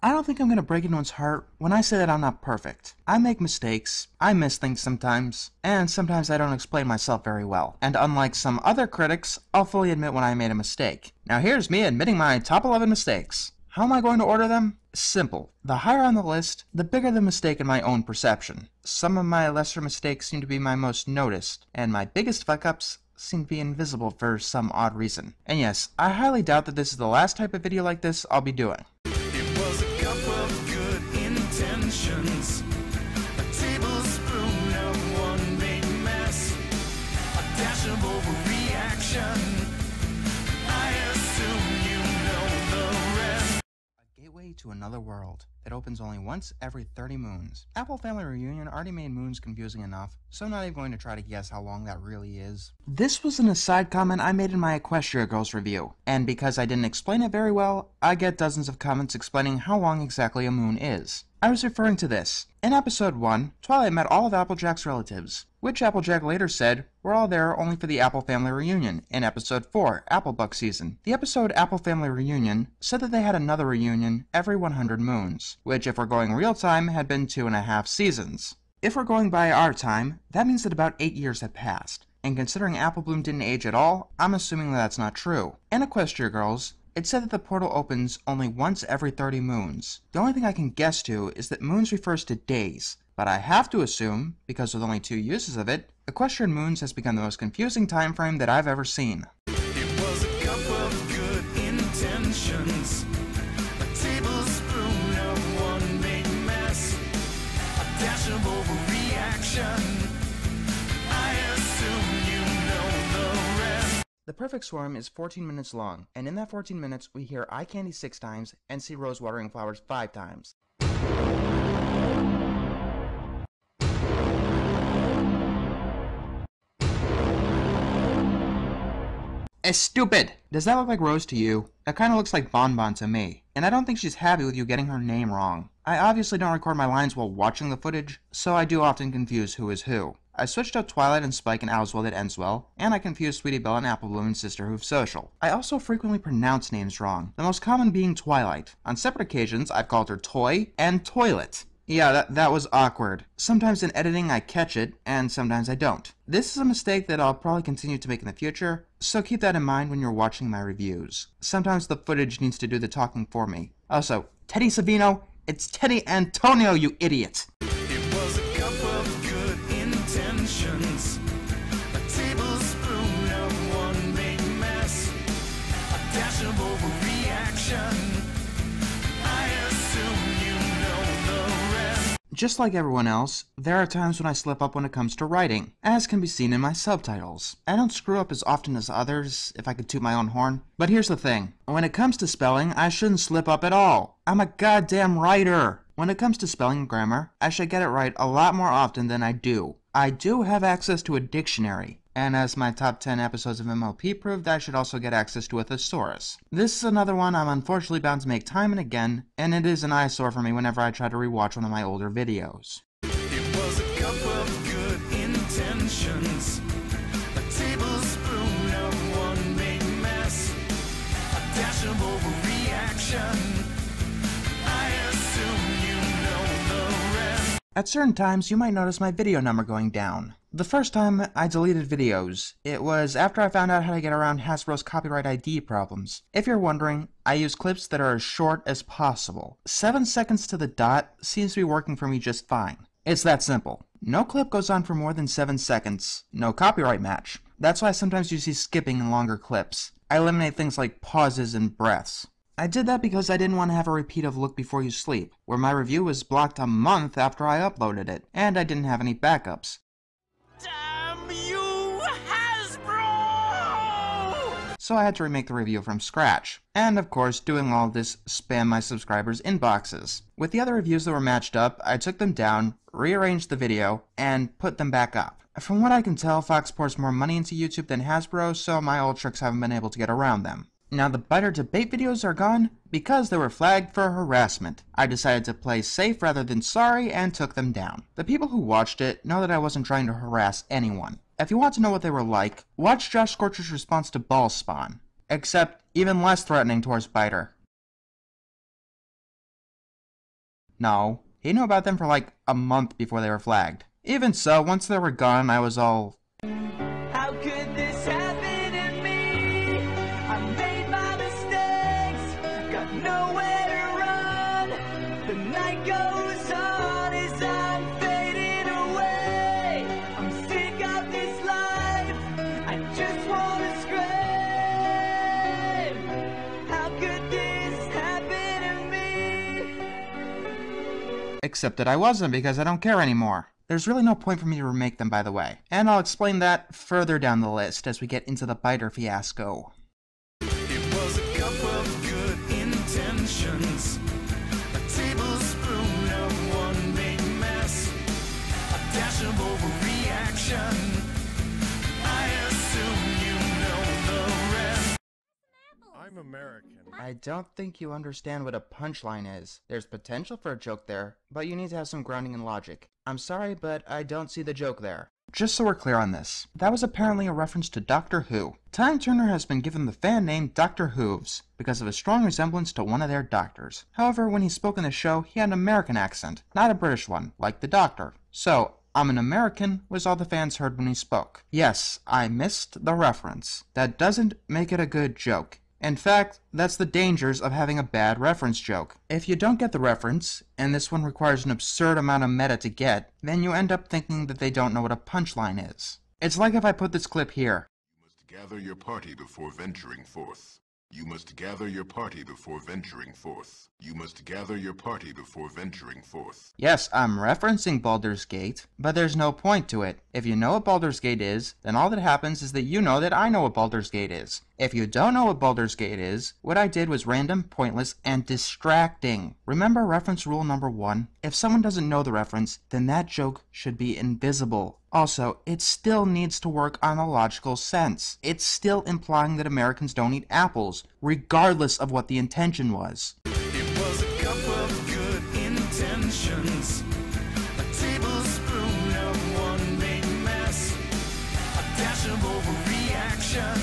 I don't think I'm gonna break anyone's heart when I say that I'm not perfect. I make mistakes, I miss things sometimes, and sometimes I don't explain myself very well. And unlike some other critics, I'll fully admit when I made a mistake. Now here's me admitting my top 11 mistakes. How am I going to order them? Simple. The higher on the list, the bigger the mistake in my own perception. Some of my lesser mistakes seem to be my most noticed, and my biggest fuck-ups seem to be invisible for some odd reason. And yes, I highly doubt that this is the last type of video like this I'll be doing. It was a cup of good intentions, a tablespoon of one big mess, a dash of overreaction. I assume you know the rest. A gateway to another world that opens only once every 30 moons. Apple Family Reunion already made moons confusing enough, so I'm not even going to try to guess how long that really is. This was an aside comment I made in my Equestria Girls review, and because I didn't explain it very well, I get dozens of comments explaining how long exactly a moon is. I was referring to this. In episode 1, Twilight met all of Applejack's relatives, which Applejack later said were all there only for the Apple Family Reunion in episode 4, Applebuck Season. The episode Apple Family Reunion said that they had another reunion every 100 moons, which if we're going real time had been 2.5 seasons. If we're going by our time, that means that about 8 years had passed, and considering Apple Bloom didn't age at all, I'm assuming that that's not true. In Equestria Girls, it said that the portal opens only once every 30 moons. The only thing I can guess to is that moons refers to days, but I have to assume, because with only 2 uses of it, Equestrian Moons has become the most confusing time frame that I've ever seen. It was a cup of good intentions, a tablespoon of one big mess, a dash of overreaction. I assume you know the rest. The Perfect Swarm is 14 minutes long, and in that 14 minutes we hear eye candy 6 times and see rose watering flowers 5 times. It's stupid! Does that look like Rose to you? That kinda looks like Bon Bon to me, and I don't think she's happy with you getting her name wrong. I obviously don't record my lines while watching the footage, so I do often confuse who is who. I switched out Twilight and Spike and Owlswell at Enswell, and I confused Sweetie Belle and Apple Bloom in Sisterhoof Social. I also frequently pronounce names wrong, the most common being Twilight. On separate occasions, I've called her Toy and Toilet. Yeah, that was awkward. Sometimes in editing I catch it, and sometimes I don't. This is a mistake that I'll probably continue to make in the future, so keep that in mind when you're watching my reviews. Sometimes the footage needs to do the talking for me. Also, Teddy Savino, it's Teddy Antonio, you idiot! It was a cup of good intentions, a tablespoon of one big mess, a dash of overreaction. I assume you know the rest. Just like everyone else, there are times when I slip up when it comes to writing, as can be seen in my subtitles. I don't screw up as often as others, if I could toot my own horn. But here's the thing, when it comes to spelling, I shouldn't slip up at all. I'm a goddamn writer! When it comes to spelling and grammar, I should get it right a lot more often than I do. I do have access to a dictionary, and as my top 10 episodes of MLP proved, I should also get access to a thesaurus. This is another one I'm unfortunately bound to make time and again, and it is an eyesore for me whenever I try to rewatch one of my older videos. It was a cup of good intentions, a tablespoon of one big mess, a dash of overreaction. I assume you know the rest. At certain times, you might notice my video number going down. The first time I deleted videos, it was after I found out how to get around Hasbro's copyright ID problems. If you're wondering, I use clips that are as short as possible. 7 seconds to the dot seems to be working for me just fine. It's that simple. No clip goes on for more than 7 seconds. No copyright match. That's why sometimes you see skipping in longer clips. I eliminate things like pauses and breaths. I did that because I didn't want to have a repeat of Look Before You Sleep, where my review was blocked a month after I uploaded it, and I didn't have any backups. Damn you, Hasbro! So I had to remake the review from scratch. And of course, doing all this spam my subscribers' inboxes. With the other reviews that were matched up, I took them down, rearranged the video, and put them back up. From what I can tell, Fox pours more money into YouTube than Hasbro, so my old tricks haven't been able to get around them. Now the Biter debate videos are gone because they were flagged for harassment. I decided to play safe rather than sorry and took them down. The people who watched it know that I wasn't trying to harass anyone. If you want to know what they were like, watch Josh Scorcher's response to Ball Spawn. Except even less threatening towards Biter. No, he knew about them for like a month before they were flagged. Even so, once they were gone, I was all... How could this happen to me? I made my mistakes, got nowhere to run. The night goes on as I'm fading away. I'm sick of this life, I just wanna scream. How could this happen to me? Except that I wasn't, because I don't care anymore. There's really no point for me to remake them, by the way. And I'll explain that further down the list as we get into the Biter fiasco. It was a cup of good intentions, a tablespoon of one big mess, a dash of overreaction. I assume you know the rest. I'm American. I don't think you understand what a punchline is. There's potential for a joke there, but you need to have some grounding in logic. I'm sorry, but I don't see the joke there. Just so we're clear on this, that was apparently a reference to Doctor Who. Time Turner has been given the fan name Dr. Hooves because of a strong resemblance to one of their doctors. However, when he spoke in the show, he had an American accent, not a British one, like the Doctor. So, I'm an American was all the fans heard when he spoke. Yes, I missed the reference. That doesn't make it a good joke. In fact, that's the dangers of having a bad reference joke. If you don't get the reference, and this one requires an absurd amount of meta to get, then you end up thinking that they don't know what a punchline is. It's like if I put this clip here. You must gather your party before venturing forth. You must gather your party before venturing forth. You must gather your party before venturing forth. Yes, I'm referencing Baldur's Gate, but there's no point to it. If you know what Baldur's Gate is, then all that happens is that you know that I know what Baldur's Gate is. If you don't know what Baldur's Gate is, what I did was random, pointless, and distracting. Remember reference rule number 1? If someone doesn't know the reference, then that joke should be invisible. Also, it still needs to work on a logical sense. It's still implying that Americans don't eat apples, regardless of what the intention was. It was a cup of good intentions, a tablespoon of one big mess, a dash of overreaction.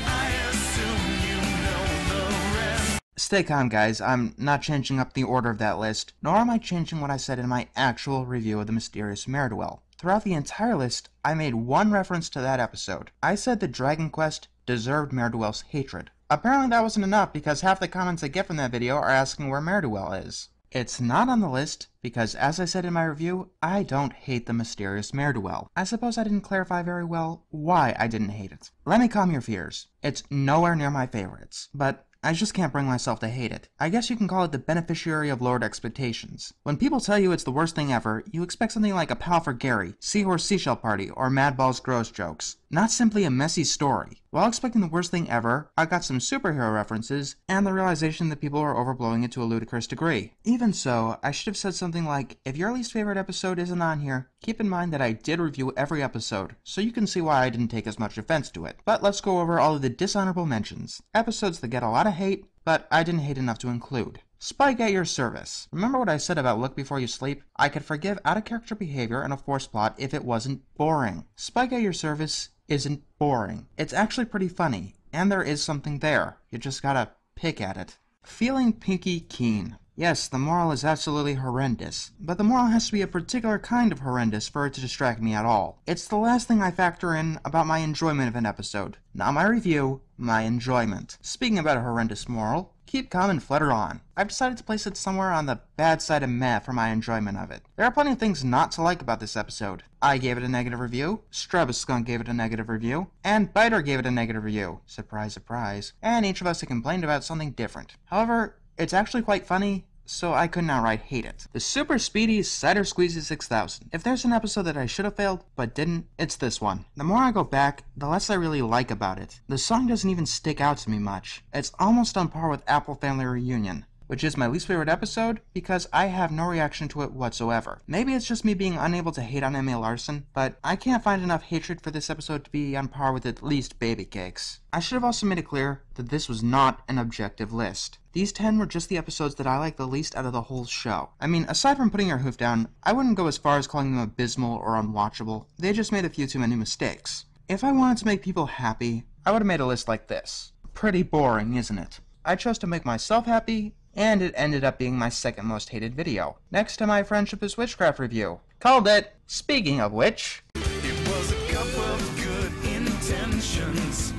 I assume you know the rest. Stay calm, guys. I'm not changing up the order of that list, nor am I changing what I said in my actual review of the mysterious Ne'er-do-well. Throughout the entire list, I made one reference to that episode. I said that Dragon Quest deserved Ne'er-do-well's hatred. Apparently that wasn't enough because half the comments I get from that video are asking where Ne'er-do-well is. It's not on the list because, as I said in my review, I don't hate the mysterious Ne'er-do-well. I suppose I didn't clarify very well why I didn't hate it. Let me calm your fears. It's nowhere near my favorites, but I just can't bring myself to hate it. I guess you can call it the beneficiary of lowered expectations. When people tell you it's the worst thing ever, you expect something like A Pal for Gary, Seahorse Seashell Party, or Madball's Gross Jokes. Not simply a messy story. While expecting the worst thing ever, I got some superhero references, and the realization that people are overblowing it to a ludicrous degree. Even so, I should have said something like, if your least favorite episode isn't on here, keep in mind that I did review every episode, so you can see why I didn't take as much offense to it. But let's go over all of the dishonorable mentions. Episodes that get a lot of hate, but I didn't hate enough to include. Spike at your service. Remember what I said about Look Before You Sleep? I could forgive out-of-character behavior and a forced plot if it wasn't boring. Spike at your service isn't boring. It's actually pretty funny, and there is something there. You just gotta pick at it. Feeling Pinky Keen. Yes, the moral is absolutely horrendous, but the moral has to be a particular kind of horrendous for it to distract me at all. It's the last thing I factor in about my enjoyment of an episode. Not my review, my enjoyment. Speaking about a horrendous moral, keep calm and flutter on. I've decided to place it somewhere on the bad side of meh for my enjoyment of it. There are plenty of things not to like about this episode. I gave it a negative review, Strubaskunk gave it a negative review, and Biter gave it a negative review. Surprise, surprise. And each of us had complained about something different. However, it's actually quite funny, so I couldn't outright hate it. The Super Speedy Cider Squeezy 6000. If there's an episode that I should have failed, but didn't, it's this one. The more I go back, the less I really like about it. The song doesn't even stick out to me much. It's almost on par with Apple Family Reunion, which is my least favorite episode because I have no reaction to it whatsoever. Maybe it's just me being unable to hate on Emma Larson, but I can't find enough hatred for this episode to be on par with at least Baby Cakes. I should have also made it clear that this was not an objective list. These 10 were just the episodes that I like the least out of the whole show. I mean, aside from putting your hoof down, I wouldn't go as far as calling them abysmal or unwatchable. They just made a few too many mistakes. If I wanted to make people happy, I would have made a list like this. Pretty boring, isn't it? I chose to make myself happy, and it ended up being my second most hated video, next to my Friendship is Witchcraft review. Called it! Speaking of which... It was a cup of good intentions,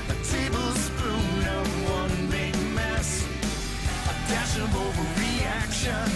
a tablespoon of one big mess, a dash of overreaction.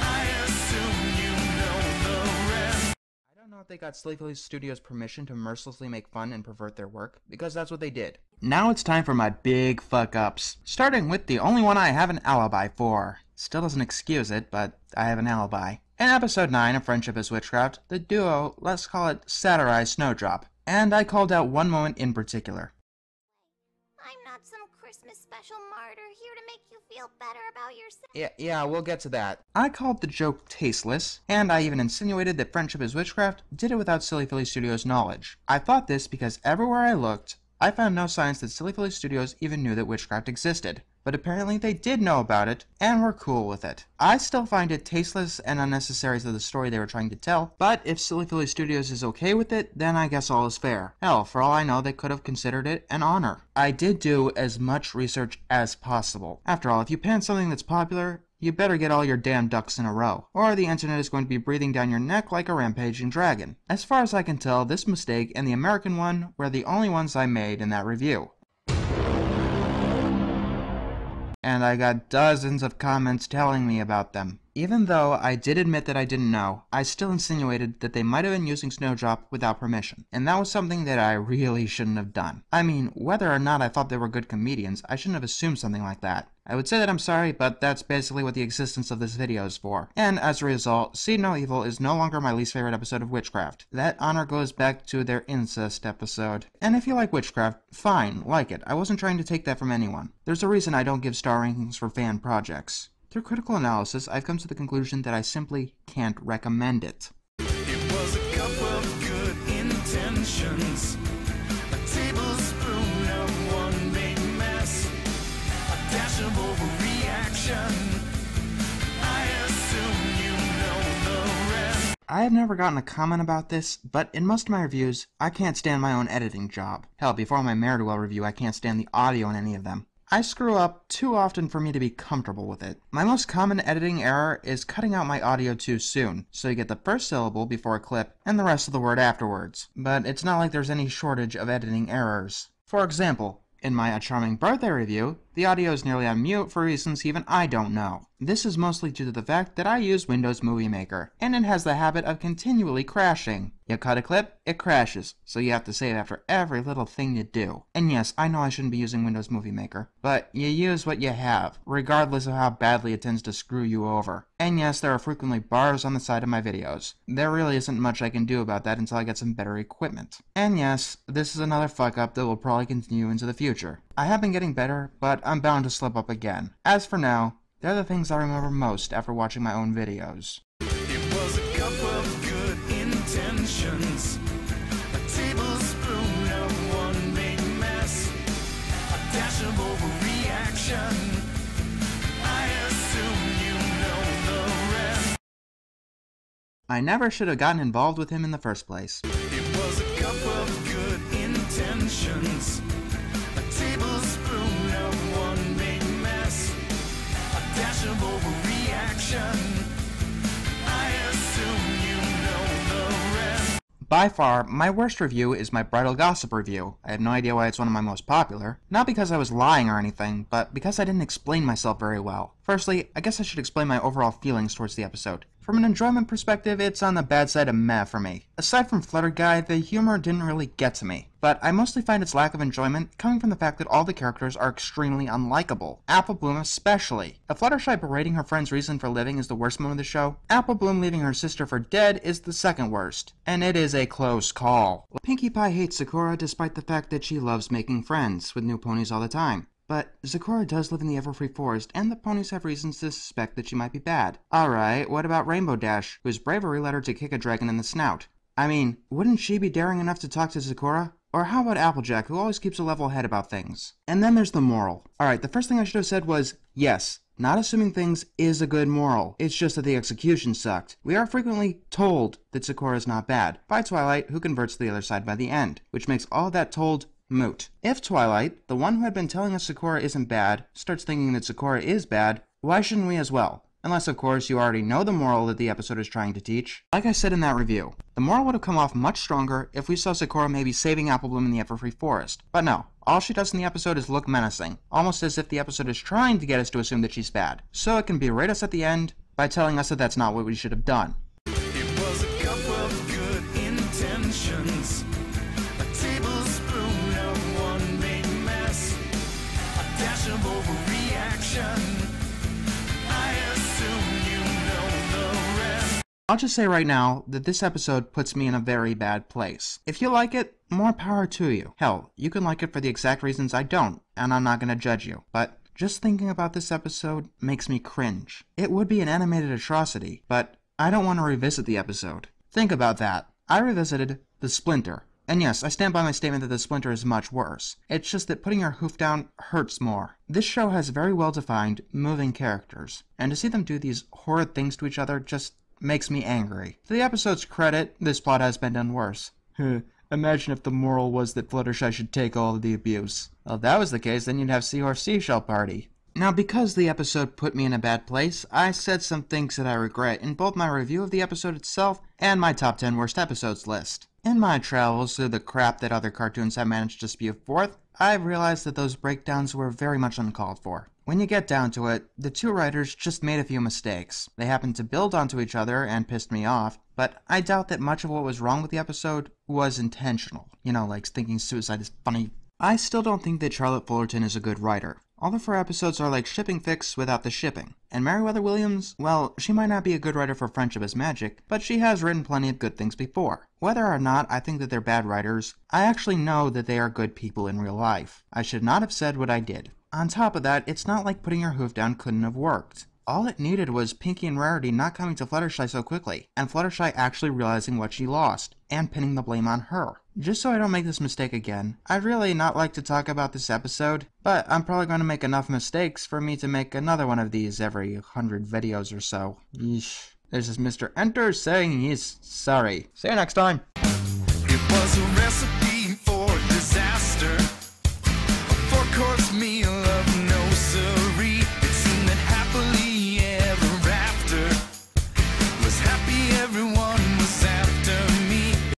I assume you know the rest. I don't know if they got Sleepily Studios' permission to mercilessly make fun and pervert their work, because that's what they did. Now it's time for my big fuck-ups, starting with the only one I have an alibi for. Still doesn't excuse it, but I have an alibi. In episode 9 of Friendship is Witchcraft, the duo, let's call it, satirized Snowdrop, and I called out one moment in particular. I'm not some Christmas special martyr here to make you feel better about yourself. Yeah, we'll get to that. I called the joke tasteless, and I even insinuated that Friendship is Witchcraft did it without Silly Philly Studios' knowledge. I thought this because everywhere I looked, I found no signs that Silly Philly Studios even knew that witchcraft existed. But apparently they did know about it, and were cool with it. I still find it tasteless and unnecessary to the story they were trying to tell, but if Silly Philly Studios is okay with it, then I guess all is fair. Hell, for all I know, they could have considered it an honor. I did do as much research as possible. After all, if you pan something that's popular, you better get all your damn ducks in a row, or the internet is going to be breathing down your neck like a rampaging dragon. As far as I can tell, this mistake and the American one were the only ones I made in that review. And I got dozens of comments telling me about them. Even though I did admit that I didn't know, I still insinuated that they might have been using Snowdrop without permission, and that was something that I really shouldn't have done. I mean, whether or not I thought they were good comedians, I shouldn't have assumed something like that. I would say that I'm sorry, but that's basically what the existence of this video is for. And as a result, Seed No Evil is no longer my least favorite episode of Witchcraft. That honor goes back to their incest episode. And if you like Witchcraft, fine, like it. I wasn't trying to take that from anyone. There's a reason I don't give star rankings for fan projects. Through critical analysis, I've come to the conclusion that I simply can't recommend it. It was a cup of good intentions, a tablespoon of one big mess, a dash of overreaction. I assume you know the rest. I have never gotten a comment about this, but in most of my reviews, I can't stand my own editing job. Hell, before my Meridwell review, I can't stand the audio in any of them. I screw up too often for me to be comfortable with it. My most common editing error is cutting out my audio too soon, so you get the first syllable before a clip and the rest of the word afterwards. But it's not like there's any shortage of editing errors. For example, in my A Charming Birthday review, the audio is nearly on mute for reasons even I don't know. This is mostly due to the fact that I use Windows Movie Maker, and it has the habit of continually crashing. You cut a clip, it crashes, so you have to save after every little thing you do. And yes, I know I shouldn't be using Windows Movie Maker, but you use what you have, regardless of how badly it tends to screw you over. And yes, there are frequently bars on the side of my videos. There really isn't much I can do about that until I get some better equipment. And yes, this is another fuck-up that will probably continue into the future. I have been getting better, but I'm bound to slip up again. As for now, they're the things I remember most after watching my own videos. It was a cup of good intentions, a tablespoon of one big mess, a dash of overreaction. I assume you know the rest. I never should have gotten involved with him in the first place. It was a cup of good intentions, a tablespoon of one big mess, a dash of overreaction. I assume you know the rest. By far, my worst review is my Bridal Gossip review. I have no idea why it's one of my most popular. Not because I was lying or anything, but because I didn't explain myself very well. Firstly, I guess I should explain my overall feelings towards the episode. From an enjoyment perspective, it's on the bad side of meh for me. Aside from Flutter Guy, the humor didn't really get to me. But I mostly find its lack of enjoyment coming from the fact that all the characters are extremely unlikable. Apple Bloom especially. If Fluttershy berating her friend's reason for living is the worst moment of the show, Apple Bloom leaving her sister for dead is the second worst. And it is a close call. Pinkie Pie hates Sakura despite the fact that she loves making friends with new ponies all the time. But Sakura does live in the Everfree Forest, and the ponies have reasons to suspect that she might be bad. Alright, what about Rainbow Dash, whose bravery led her to kick a dragon in the snout? I mean, wouldn't she be daring enough to talk to Sakura? Or how about Applejack, who always keeps a level head about things? And then there's the moral. Alright, the first thing I should have said was, yes, not assuming things is a good moral. It's just that the execution sucked. We are frequently told that Sakura is not bad, by Twilight, who converts to the other side by the end, which makes all that told Moot. If Twilight, the one who had been telling us Sakura isn't bad, starts thinking that Sakura is bad, why shouldn't we as well? Unless, of course, you already know the moral that the episode is trying to teach. Like I said in that review, the moral would have come off much stronger if we saw Sakura maybe saving Applebloom in the Everfree Forest. But no, all she does in the episode is look menacing, almost as if the episode is trying to get us to assume that she's bad, so it can berate us at the end by telling us that that's not what we should have done. It was a cup of good intentions, a tablespoon of one big mess, a dash of overreaction. I assume you know the rest. I'll just say right now that this episode puts me in a very bad place. If you like it, more power to you. Hell, you can like it for the exact reasons I don't, and I'm not gonna judge you. But just thinking about this episode makes me cringe. It would be an animated atrocity, but I don't want to revisit the episode. Think about that. I revisited The Splinter. And yes, I stand by my statement that The Splinter is much worse. It's just that putting your hoof down hurts more. This show has very well-defined, moving characters, and to see them do these horrid things to each other just makes me angry. To the episode's credit, this plot has been done worse. Imagine if the moral was that Fluttershy should take all of the abuse. Well, if that was the case, then you'd have Seahorse Seashell Party. Now, because the episode put me in a bad place, I said some things that I regret in both my review of the episode itself and my top 10 worst episodes list. In my travels through the crap that other cartoons have managed to spew forth, I've realized that those breakdowns were very much uncalled for. When you get down to it, the two writers just made a few mistakes. They happened to build onto each other and pissed me off, but I doubt that much of what was wrong with the episode was intentional. You know, like thinking suicide is funny. I still don't think that Charlotte Fullerton is a good writer. All of her episodes are like Shipping Fix without the shipping. And Meriwether Williams, well, she might not be a good writer for Friendship is Magic, but she has written plenty of good things before. Whether or not I think that they're bad writers, I actually know that they are good people in real life. I should not have said what I did. On top of that, it's not like putting your hoof down couldn't have worked. All it needed was Pinkie and Rarity not coming to Fluttershy so quickly, and Fluttershy actually realizing what she lost, and pinning the blame on her. Just so I don't make this mistake again, I'd really not like to talk about this episode, but I'm probably going to make enough mistakes for me to make another one of these every 100 videos or so. Yeesh. There's this Mr. Enter saying he's sorry. See you next time. It was a recipe